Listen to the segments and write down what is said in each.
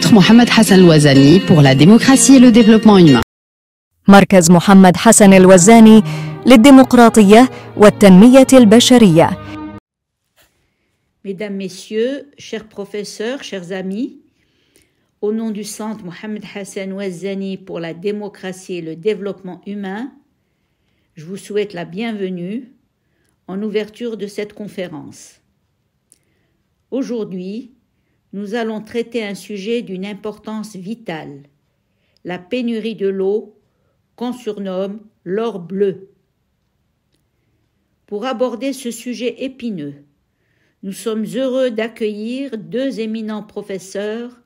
Centre Mohamed Hassan El-Ouazzani pour la démocratie et le développement humain. مركز محمد حسن الوزاني للديمقراطية والتنمية البشرية. Mesdames, Messieurs, chers professeurs, chers amis, au nom du Centre Mohamed Hassan El-Ouazzani pour la démocratie et le développement humain, je vous souhaite la bienvenue en ouverture de cette conférence. Aujourd'hui, nous allons traiter un sujet d'une importance vitale, la pénurie de l'eau, qu'on surnomme l'or bleu. Pour aborder ce sujet épineux, nous sommes heureux d'accueillir deux éminents professeurs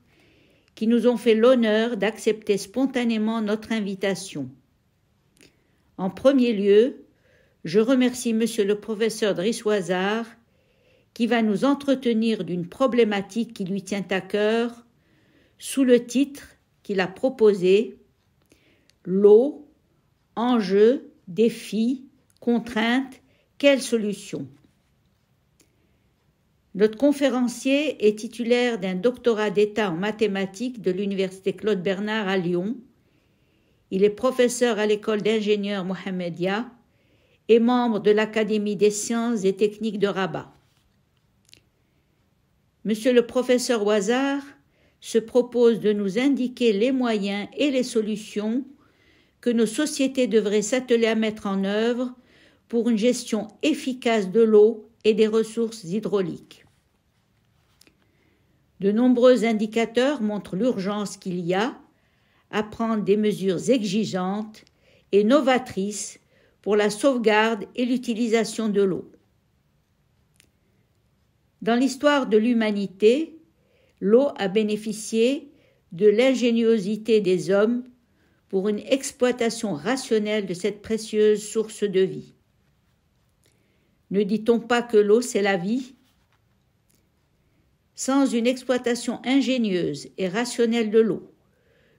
qui nous ont fait l'honneur d'accepter spontanément notre invitation. En premier lieu, je remercie Monsieur le professeur Driss Ouazzar qui va nous entretenir d'une problématique qui lui tient à cœur sous le titre qu'il a proposé « L'eau, enjeux, défis, contraintes, quelles solutions ?» Notre conférencier est titulaire d'un doctorat d'État en mathématiques de l'Université Claude Bernard à Lyon. Il est professeur à l'école d'ingénieurs Mohammedia et membre de l'Académie des sciences et techniques de Rabat. Monsieur le professeur Ouazzar se propose de nous indiquer les moyens et les solutions que nos sociétés devraient s'atteler à mettre en œuvre pour une gestion efficace de l'eau et des ressources hydrauliques. De nombreux indicateurs montrent l'urgence qu'il y a à prendre des mesures exigeantes et novatrices pour la sauvegarde et l'utilisation de l'eau. Dans l'histoire de l'humanité, l'eau a bénéficié de l'ingéniosité des hommes pour une exploitation rationnelle de cette précieuse source de vie. Ne dit-on pas que l'eau, c'est la vie ? Sans une exploitation ingénieuse et rationnelle de l'eau,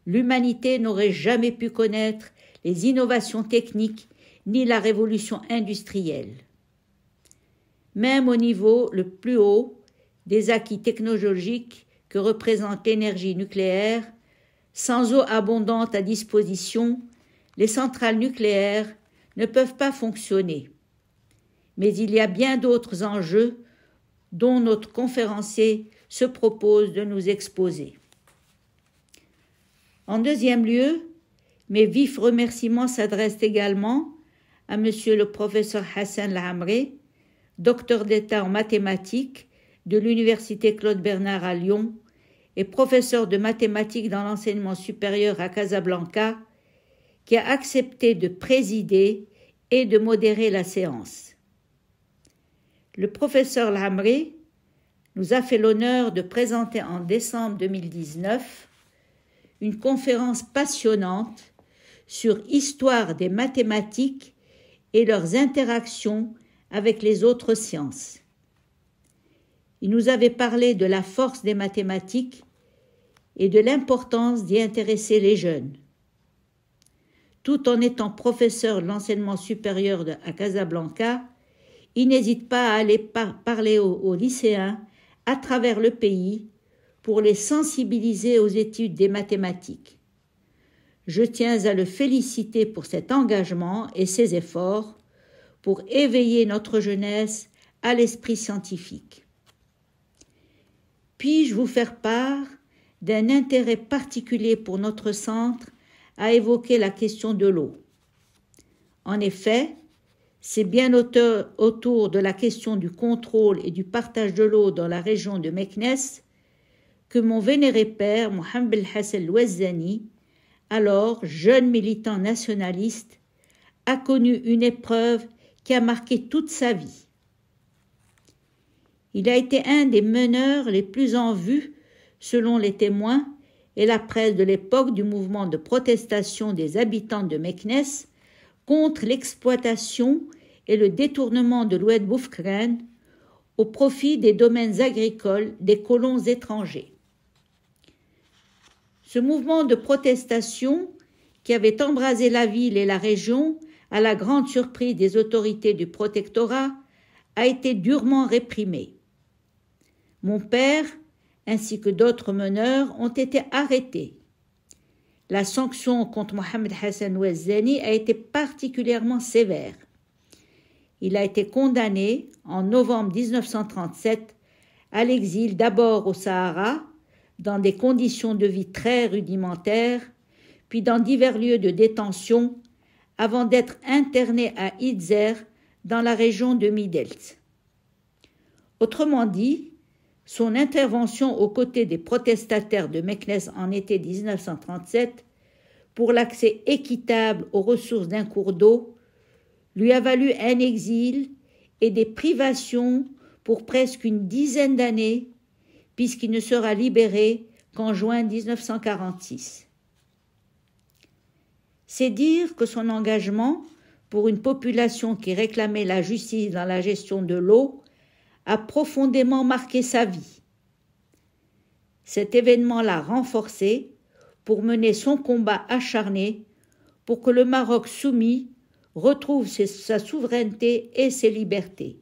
l'humanité n'aurait jamais pu connaître les innovations techniques ni la révolution industrielle. Même au niveau le plus haut des acquis technologiques que représente l'énergie nucléaire, sans eau abondante à disposition, les centrales nucléaires ne peuvent pas fonctionner. Mais il y a bien d'autres enjeux dont notre conférencier se propose de nous exposer. En deuxième lieu, mes vifs remerciements s'adressent également à Monsieur le professeur Hassan El-Amré, docteur d'État en mathématiques de l'Université Claude Bernard à Lyon et professeur de mathématiques dans l'enseignement supérieur à Casablanca, qui a accepté de présider et de modérer la séance. Le professeur El-Amré nous a fait l'honneur de présenter en décembre 2019 une conférence passionnante sur Histoire des mathématiques et leurs interactions avec les autres sciences. Il nous avait parlé de la force des mathématiques et de l'importance d'y intéresser les jeunes. Tout en étant professeur de l'enseignement supérieur à Casablanca, il n'hésite pas à aller parler aux lycéens à travers le pays pour les sensibiliser aux études des mathématiques. Je tiens à le féliciter pour cet engagement et ses efforts pour éveiller notre jeunesse à l'esprit scientifique. Puis-je vous faire part d'un intérêt particulier pour notre centre à évoquer la question de l'eau. En effet, c'est bien autour de la question du contrôle et du partage de l'eau dans la région de Meknès que mon vénéré père, Mohamed Hassan El-Ouazzani, alors jeune militant nationaliste, a connu une épreuve qui a marqué toute sa vie. Il a été un des meneurs les plus en vue, selon les témoins et la presse de l'époque, du mouvement de protestation des habitants de Meknès contre l'exploitation et le détournement de l'Oued Boufkran au profit des domaines agricoles des colons étrangers. Ce mouvement de protestation, qui avait embrasé la ville et la région à la grande surprise des autorités du protectorat, a été durement réprimé. Mon père, ainsi que d'autres meneurs ont été arrêtés. La sanction contre Mohamed Hassan Ouazzani a été particulièrement sévère. Il a été condamné en novembre 1937 à l'exil, d'abord au Sahara, dans des conditions de vie très rudimentaires, puis dans divers lieux de détention, avant d'être interné à Idzer, dans la région de Midelt. Autrement dit, son intervention aux côtés des protestataires de Meknès en été 1937 pour l'accès équitable aux ressources d'un cours d'eau lui a valu un exil et des privations pour presque une dizaine d'années, puisqu'il ne sera libéré qu'en juin 1946. C'est dire que son engagement pour une population qui réclamait la justice dans la gestion de l'eau a profondément marqué sa vie. Cet événement l'a renforcé pour mener son combat acharné pour que le Maroc soumis retrouve sa souveraineté et ses libertés.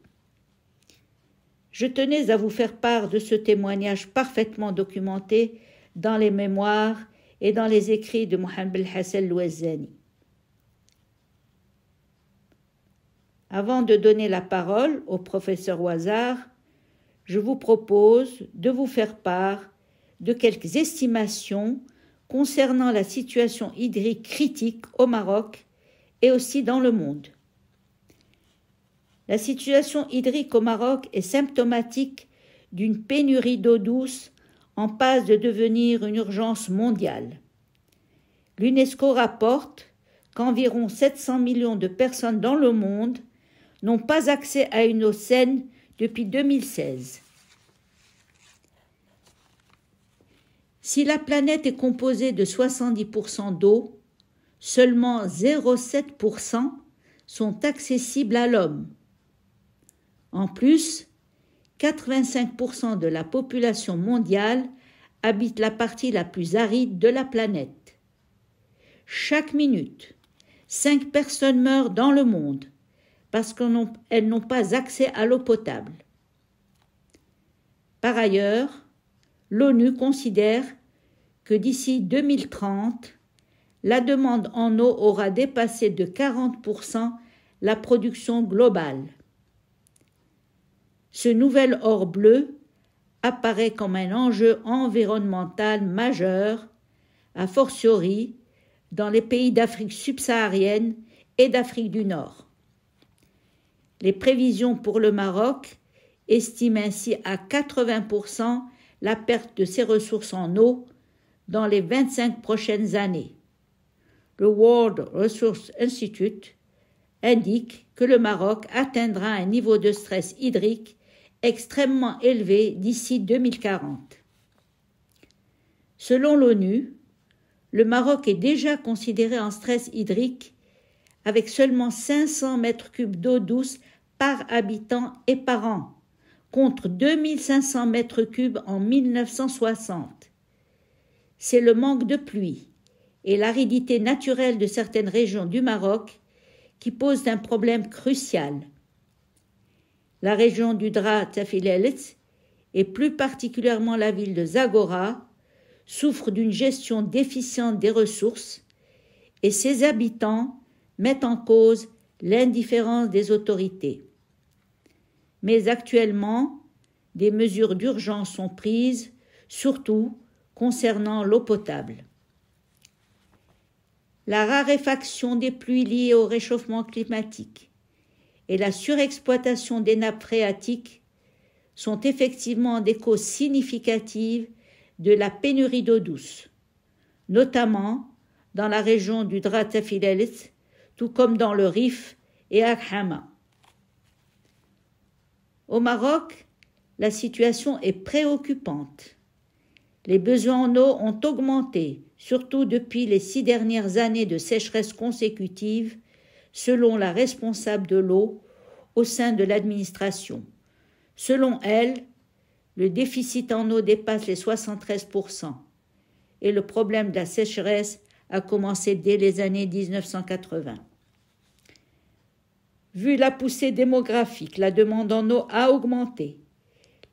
Je tenais à vous faire part de ce témoignage parfaitement documenté dans les mémoires et dans les écrits de Mohamed Hassan Ouazzani. Avant de donner la parole au professeur Ouazar, je vous propose de vous faire part de quelques estimations concernant la situation hydrique critique au Maroc et aussi dans le monde. La situation hydrique au Maroc est symptomatique d'une pénurie d'eau douce en passe de devenir une urgence mondiale. L'UNESCO rapporte qu'environ 700 millions de personnes dans le monde n'ont pas accès à une eau saine depuis 2016. Si la planète est composée de 70% d'eau, seulement 0,7% sont accessibles à l'homme. En plus, 85% de la population mondiale habite la partie la plus aride de la planète. Chaque minute, 5 personnes meurent dans le monde parce qu'elles n'ont pas accès à l'eau potable. Par ailleurs, l'ONU considère que d'ici 2030, la demande en eau aura dépassé de 40% la production globale. Ce nouvel or bleu apparaît comme un enjeu environnemental majeur, a fortiori dans les pays d'Afrique subsaharienne et d'Afrique du Nord. Les prévisions pour le Maroc estiment ainsi à 80% la perte de ses ressources en eau dans les 25 prochaines années. Le World Resources Institute indique que le Maroc atteindra un niveau de stress hydrique extrêmement élevé d'ici 2040. Selon l'ONU, le Maroc est déjà considéré en stress hydrique avec seulement 500 mètres cubes d'eau douce par habitant et par an, contre 2500 mètres cubes en 1960. C'est le manque de pluie et l'aridité naturelle de certaines régions du Maroc qui posent un problème crucial. La région du Dra Tafilelet, et plus particulièrement la ville de Zagora, souffre d'une gestion déficiente des ressources et ses habitants mettent en cause l'indifférence des autorités. Mais actuellement, des mesures d'urgence sont prises, surtout concernant l'eau potable. La raréfaction des pluies liées au réchauffement climatique et la surexploitation des nappes phréatiques sont effectivement des causes significatives de la pénurie d'eau douce, notamment dans la région du Dra Tafilelet, tout comme dans le Rif et à Hama. Au Maroc, la situation est préoccupante. Les besoins en eau ont augmenté, surtout depuis les 6 dernières années de sécheresse consécutive, selon la responsable de l'eau au sein de l'administration. Selon elle, le déficit en eau dépasse les 73% et le problème de la sécheresse a commencé dès les années 1980. Vu la poussée démographique, la demande en eau a augmenté.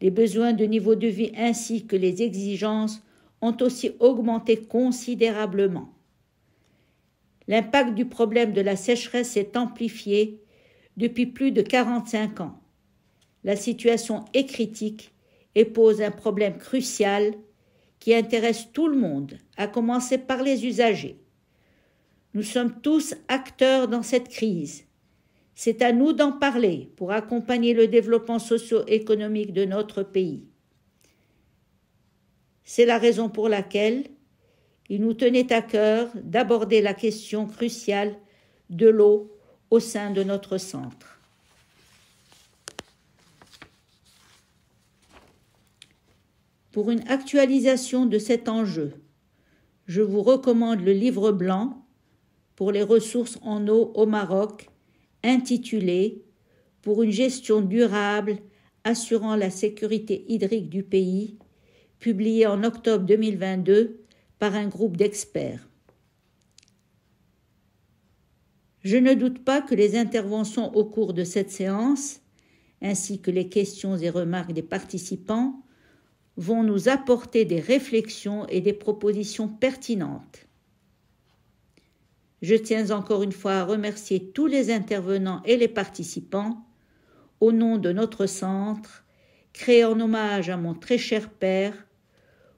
Les besoins de niveau de vie ainsi que les exigences ont aussi augmenté considérablement. L'impact du problème de la sécheresse s'est amplifié depuis plus de 45 ans. La situation est critique et pose un problème crucial qui intéresse tout le monde, à commencer par les usagers. Nous sommes tous acteurs dans cette crise. C'est à nous d'en parler pour accompagner le développement socio-économique de notre pays. C'est la raison pour laquelle il nous tenait à cœur d'aborder la question cruciale de l'eau au sein de notre centre. Pour une actualisation de cet enjeu, je vous recommande le livre blanc pour les ressources en eau au Maroc, intitulé « Pour une gestion durable assurant la sécurité hydrique du pays », publié en octobre 2022 par un groupe d'experts. Je ne doute pas que les interventions au cours de cette séance, ainsi que les questions et remarques des participants, vont nous apporter des réflexions et des propositions pertinentes. Je tiens encore une fois à remercier tous les intervenants et les participants au nom de notre centre, créé en hommage à mon très cher père,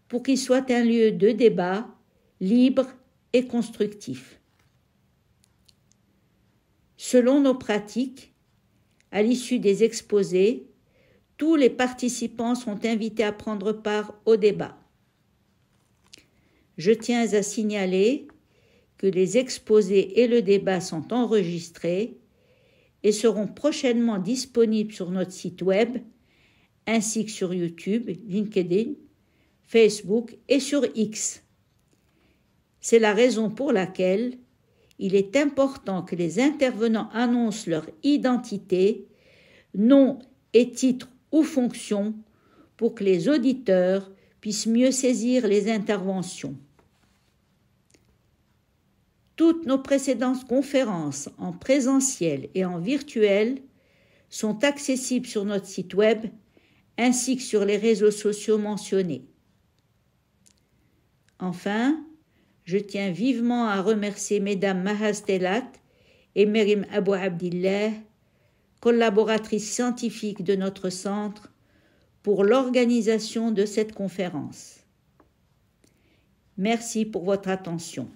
pour qu'il soit un lieu de débat libre et constructif. Selon nos pratiques, à l'issue des exposés, tous les participants sont invités à prendre part au débat. Je tiens à signaler que les exposés et le débat sont enregistrés et seront prochainement disponibles sur notre site web, ainsi que sur YouTube, LinkedIn, Facebook et sur X. C'est la raison pour laquelle il est important que les intervenants annoncent leur identité, nom et titre ou fonction pour que les auditeurs puissent mieux saisir les interventions. Toutes nos précédentes conférences en présentiel et en virtuel sont accessibles sur notre site web ainsi que sur les réseaux sociaux mentionnés. Enfin, je tiens vivement à remercier Mesdames Mahaz Telat et Merim Abou Abdillah, collaboratrices scientifiques de notre centre, pour l'organisation de cette conférence. Merci pour votre attention.